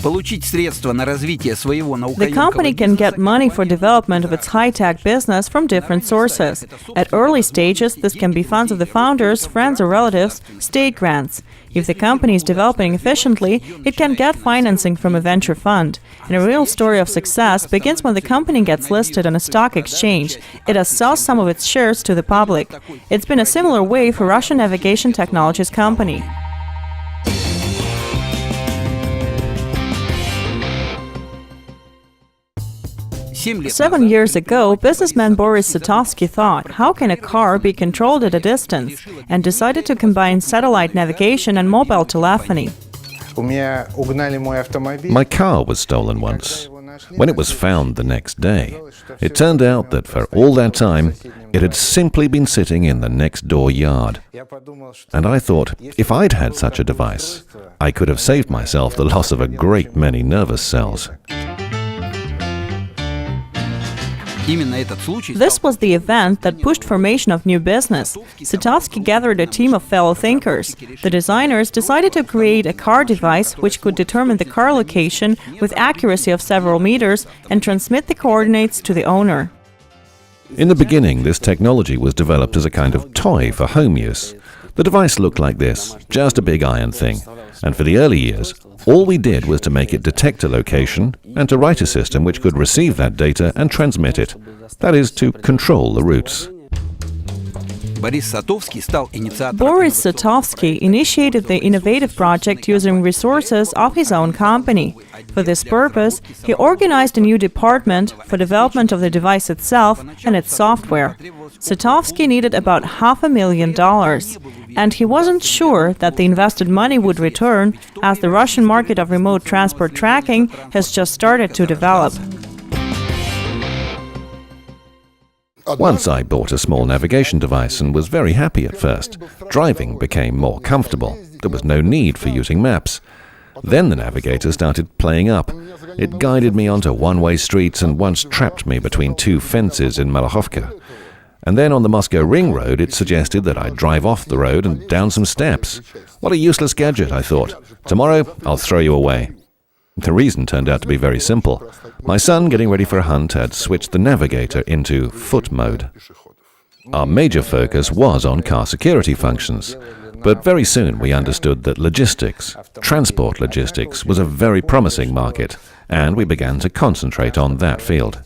The company can get money for development of its high-tech business from different sources. At early stages, this can be funds of the founders, friends or relatives, state grants. If the company is developing efficiently, it can get financing from a venture fund. And a real story of success begins when the company gets listed on a stock exchange. It sells some of its shares to the public. It's been a similar way for Russian Navigation Technologies company. Seven years ago, businessman Boris Satovsky thought, how can a car be controlled at a distance, and decided to combine satellite navigation and mobile telephony. My car was stolen once. When it was found the next day, it turned out that for all that time, it had simply been sitting in the next door yard. And I thought, if I'd had such a device, I could have saved myself the loss of a great many nervous cells. This was the event that pushed formation of new business. Satovsky gathered a team of fellow thinkers. The designers decided to create a car device which could determine the car location with accuracy of several meters and transmit the coordinates to the owner. In the beginning, this technology was developed as a kind of toy for home use. The device looked like this, just a big iron thing. And for the early years, all we did was to make it detect a location and to write a system which could receive that data and transmit it. That is, to control the routes. Boris Satovsky initiated the innovative project using resources of his own company. For this purpose, he organized a new department for development of the device itself and its software. Satovsky needed about $500,000, and he wasn't sure that the invested money would return, as the Russian market of remote transport tracking has just started to develop. Once I bought a small navigation device and was very happy at first. Driving became more comfortable. There was no need for using maps. Then the navigator started playing up. It guided me onto one-way streets and once trapped me between two fences in Malakhovka. And then on the Moscow Ring Road, it suggested that I drive off the road and down some steps. What a useless gadget, I thought. Tomorrow, I'll throw you away. The reason turned out to be very simple. My son, getting ready for a hunt, had switched the navigator into foot mode. Our major focus was on car security functions, but very soon we understood that logistics, transport logistics, was a very promising market, and we began to concentrate on that field.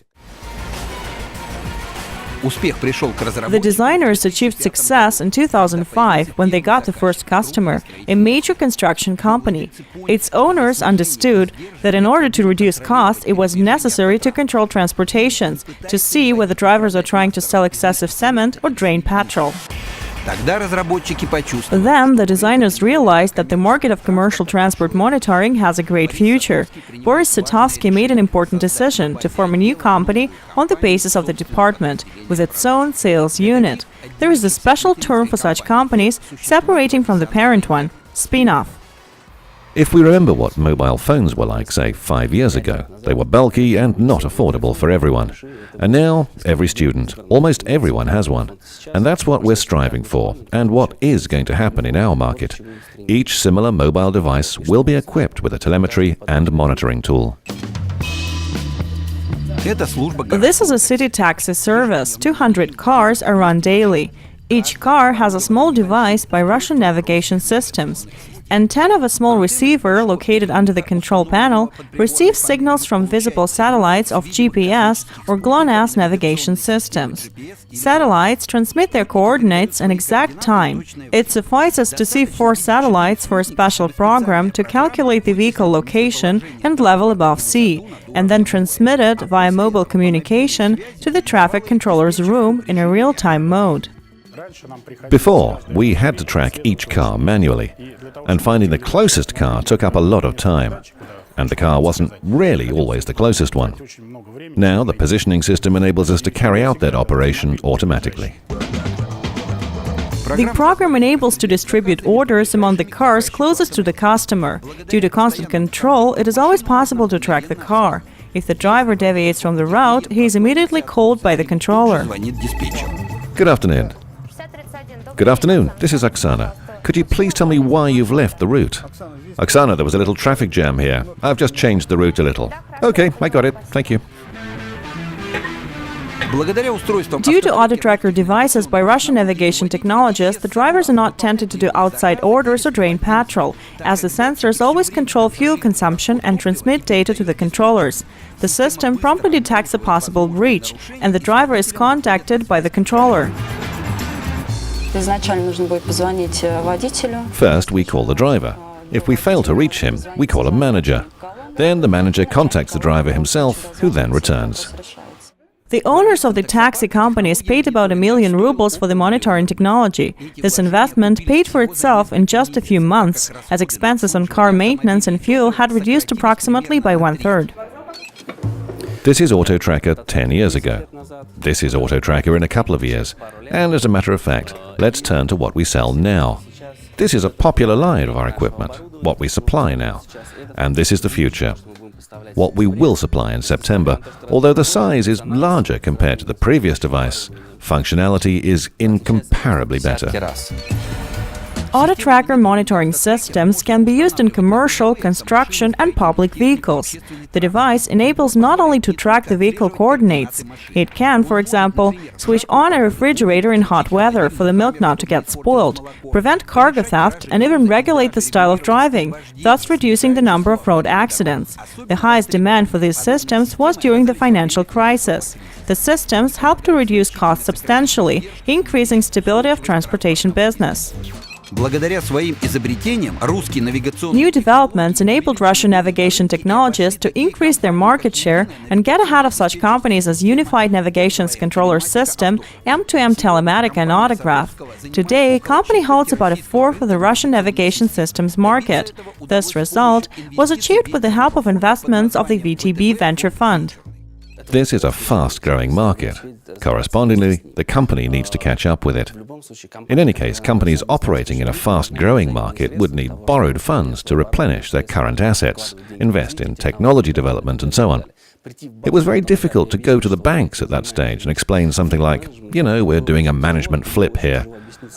The designers achieved success in 2005 when they got the first customer, a major construction company. Its owners understood that in order to reduce costs, it was necessary to control transportations, to see whether drivers are trying to sell excessive cement or drain petrol. Then the designers realized that the market of commercial transport monitoring has a great future. Boris Satovsky made an important decision to form a new company on the basis of the department, with its own sales unit. There is a special term for such companies, separating from the parent one: spin-off. If we remember what mobile phones were like, say, 5 years ago, they were bulky and not affordable for everyone. And now, every student, almost everyone has one. And that's what we're striving for, and what is going to happen in our market. Each similar mobile device will be equipped with a telemetry and monitoring tool. This is a city taxi service. 200 cars are run daily. Each car has a small device by Russian Navigation Systems. Antenna of a small receiver located under the control panel receives signals from visible satellites of GPS or GLONASS navigation systems. Satellites transmit their coordinates and exact time. It suffices to see 4 satellites for a special program to calculate the vehicle location and level above sea, and then transmit it via mobile communication to the traffic controller's room in a real-time mode. Before, we had to track each car manually, and finding the closest car took up a lot of time, and the car wasn't really always the closest one. Now, the positioning system enables us to carry out that operation automatically. The program enables to distribute orders among the cars closest to the customer. Due to constant control, it is always possible to track the car. If the driver deviates from the route, he is immediately called by the controller. Good afternoon. Good afternoon, this is Oksana. Could you please tell me why you've left the route? Oksana, there was a little traffic jam here. I've just changed the route a little. Okay, I got it. Thank you. Due to auto-tracker devices by Russian navigation technologists, the drivers are not tempted to do outside orders or drain petrol, as the sensors always control fuel consumption and transmit data to the controllers. The system promptly detects a possible breach, and the driver is contacted by the controller. First, we call the driver. If we fail to reach him, we call a manager. Then the manager contacts the driver himself, who then returns. The owners of the taxi companies paid about 1 million rubles for the monitoring technology. This investment paid for itself in just a few months, as expenses on car maintenance and fuel had reduced approximately by 1/3. This is Autotracker 10 years ago. This is Autotracker in a couple of years. And as a matter of fact, let's turn to what we sell now. This is a popular line of our equipment, what we supply now. And this is the future, what we will supply in September. Although the size is larger compared to the previous device, functionality is incomparably better. Auto-tracker monitoring systems can be used in commercial, construction and public vehicles. The device enables not only to track the vehicle coordinates, it can, for example, switch on a refrigerator in hot weather for the milk not to get spoiled, prevent cargo theft and even regulate the style of driving, thus reducing the number of road accidents. The highest demand for these systems was during the financial crisis. The systems helped to reduce costs substantially, increasing stability of transportation business. New developments enabled Russian navigation technologists to increase their market share and get ahead of such companies as Unified Navigation's controller system, M2M Telematica and Autograph. Today, company holds about 1/4 of the Russian navigation systems market. This result was achieved with the help of investments of the VTB Venture Fund. This is a fast-growing market. Correspondingly, the company needs to catch up with it. In any case, companies operating in a fast-growing market would need borrowed funds to replenish their current assets, invest in technology development, and so on. It was very difficult to go to the banks at that stage and explain something like, we're doing a management flip here.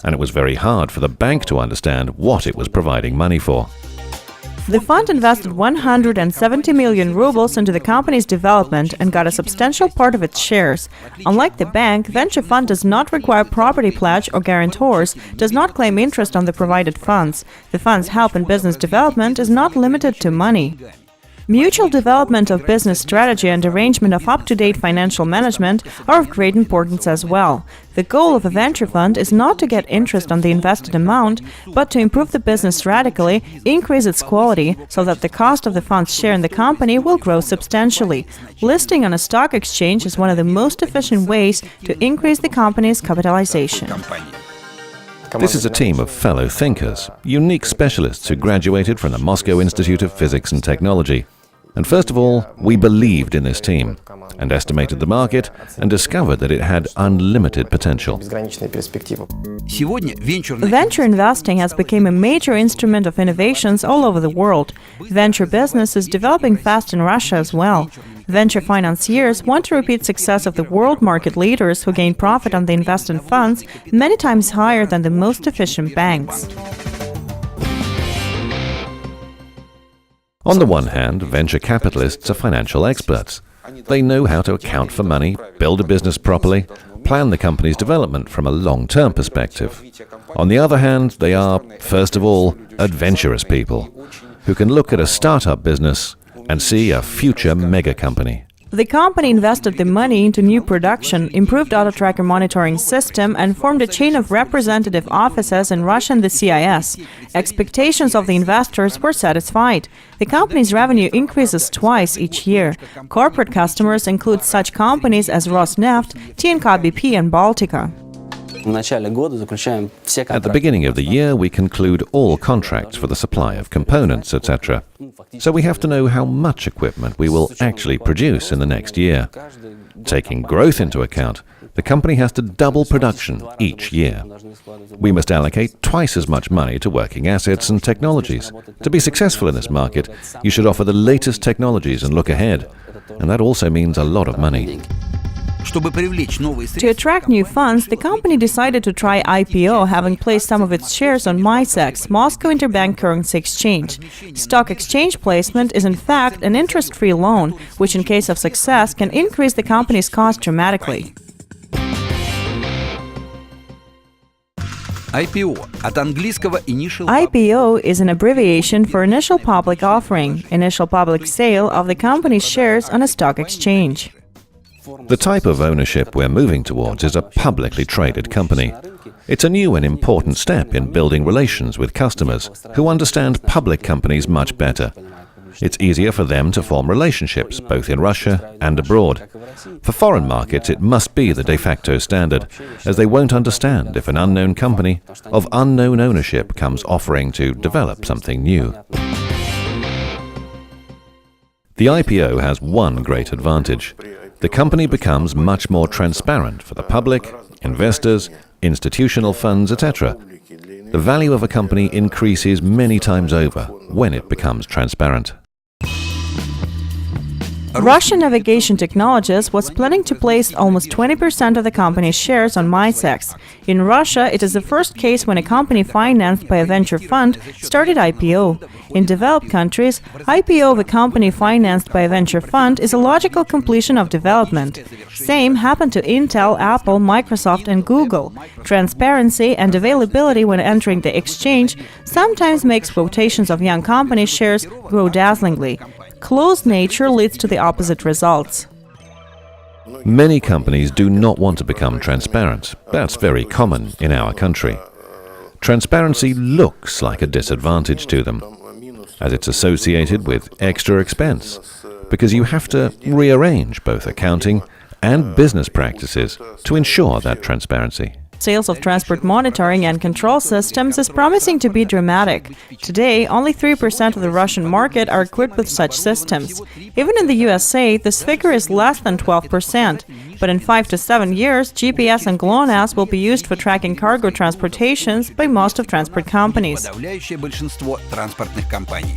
And it was very hard for the bank to understand what it was providing money for. The fund invested 170 million rubles into the company's development and got a substantial part of its shares. Unlike the bank, Venture Fund does not require property pledge or guarantors, does not claim interest on the provided funds. The fund's help in business development is not limited to money. Mutual development of business strategy and arrangement of up-to-date financial management are of great importance as well. The goal of a venture fund is not to get interest on the invested amount, but to improve the business radically, increase its quality, so that the cost of the fund's share in the company will grow substantially. Listing on a stock exchange is one of the most efficient ways to increase the company's capitalization. This is a team of fellow thinkers, unique specialists who graduated from the Moscow Institute of Physics and Technology. And first of all, we believed in this team and estimated the market and discovered that it had unlimited potential. Venture investing has become a major instrument of innovations all over the world. Venture business is developing fast in Russia as well. Venture financiers want to repeat success of the world market leaders who gain profit on the invested funds many times higher than the most efficient banks. On the one hand, venture capitalists are financial experts. They know how to account for money, build a business properly, plan the company's development from a long-term perspective. On the other hand, they are, first of all, adventurous people who can look at a startup business and see a future mega company. The company invested the money into new production, improved auto-tracker monitoring system, and formed a chain of representative offices in Russia and the CIS. Expectations of the investors were satisfied. The company's revenue increases twice each year. Corporate customers include such companies as Rosneft, TNK-BP, and Baltica. At the beginning of the year, we conclude all contracts for the supply of components, etc. So we have to know how much equipment we will actually produce in the next year. Taking growth into account, the company has to double production each year. We must allocate twice as much money to working assets and technologies. To be successful in this market, you should offer the latest technologies and look ahead. And that also means a lot of money. Чтобы привлечь новые To средства, attract new funds, the company decided to try IPO, having placed some of its shares on MICEX, Moscow Interbank Currency Exchange. Stock exchange placement is in fact an interest-free loan, which in case of success can increase the company's cost dramatically. IPO от английского Initial IPO is an abbreviation for Initial Public Offering, initial public sale of the company's shares on a stock exchange. The type of ownership we're moving towards is a publicly traded company. It's a new and important step in building relations with customers who understand public companies much better. It's easier for them to form relationships both in Russia and abroad. For foreign markets, it must be the de facto standard, as they won't understand if an unknown company of unknown ownership comes offering to develop something new. The IPO has one great advantage. The company becomes much more transparent for the public, investors, institutional funds, etc. The value of a company increases many times over when it becomes transparent. Russian Navigation Technologies was planning to place almost 20% of the company's shares on MICEX. In Russia, it is the first case when a company financed by a venture fund started IPO. In developed countries, IPO of a company financed by a venture fund is a logical completion of development. Same happened to Intel, Apple, Microsoft and Google. Transparency and availability when entering the exchange sometimes makes quotations of young companies' shares grow dazzlingly. Closed nature leads to the opposite results. Many companies do not want to become transparent. That's very common in our country. Transparency looks like a disadvantage to them, as it's associated with extra expense, because you have to rearrange both accounting and business practices to ensure that transparency. Sales of transport monitoring and control systems is promising to be dramatic. Today, only 3% of the Russian market are equipped with such systems. Even in the USA, this figure is less than 12%. But in 5 to 7 years, GPS and GLONASS will be used for tracking cargo transportations by most of transport companies. подавляющее большинство транспортных компаний.